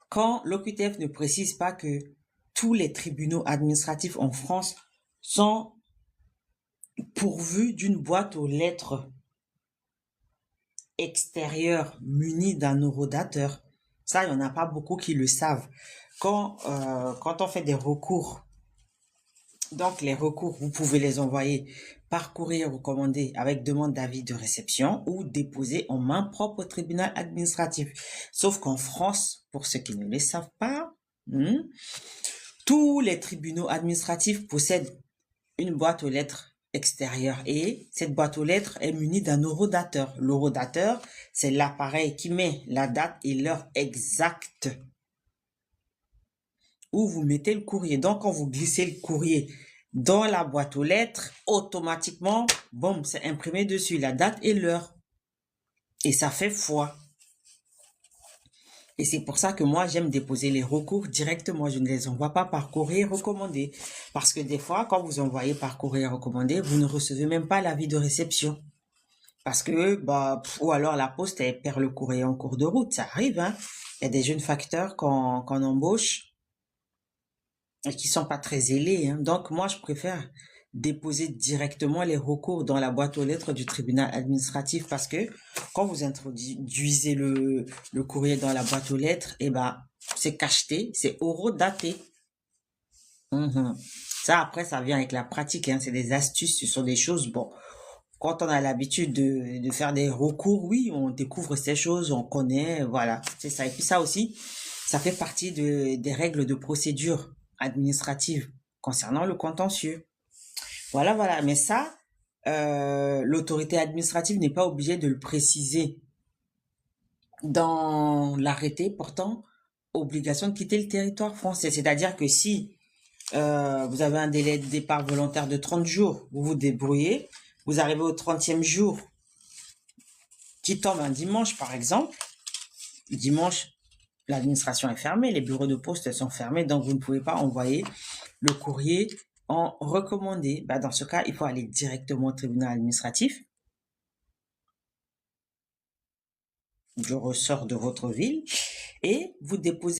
quand l'OQTF ne précise pas que tous les tribunaux administratifs en France sont pourvus d'une boîte aux lettres extérieure munie d'un horodateur. Ça, il n'y en a pas beaucoup qui le savent. Quand on fait des recours, donc les recours, vous pouvez les envoyer par courrier recommandé avec demande d'avis de réception ou déposer en main propre au tribunal administratif. Sauf qu'en France, pour ceux qui ne le savent pas, tous les tribunaux administratifs possèdent une boîte aux lettres extérieure et cette boîte aux lettres est munie d'un horodateur. L'horodateur, c'est l'appareil qui met la date et l'heure exacte où vous mettez le courrier. Donc, quand vous glissez le courrier dans la boîte aux lettres, automatiquement, boum, c'est imprimé dessus la date et l'heure. Et ça fait foi. Et c'est pour ça que moi, j'aime déposer les recours directement. Je ne les envoie pas par courrier recommandé. Parce que des fois, quand vous envoyez par courrier recommandé, vous ne recevez même pas l'avis de réception. Parce que, ou alors la poste, elle perd le courrier en cours de route. Ça arrive, hein. Il y a des jeunes facteurs qu'on embauche et qui sont pas très zélés, hein. Donc, moi, je préfère déposer directement les recours dans la boîte aux lettres du tribunal administratif parce que quand vous introduisez le courrier dans la boîte aux lettres, c'est cacheté, c'est horodaté. Ça, après, ça vient avec la pratique, hein. C'est des astuces, ce sont des choses, bon, quand on a l'habitude de faire des recours, oui, on découvre ces choses, on connaît, voilà, c'est ça. Et puis ça aussi, ça fait partie des règles de procédure administrative concernant le contentieux. Voilà. Mais ça, l'autorité administrative n'est pas obligée de le préciser dans l'arrêté portant obligation de quitter le territoire français. C'est-à-dire que si vous avez un délai de départ volontaire de 30 jours, vous vous débrouillez, vous arrivez au 30e jour, qui tombe un dimanche par exemple, dimanche, l'administration est fermée, les bureaux de poste sont fermés, donc vous ne pouvez pas envoyer le courrier en recommandé. Dans ce cas, il faut aller directement au tribunal administratif. Je ressors de votre ville et vous déposez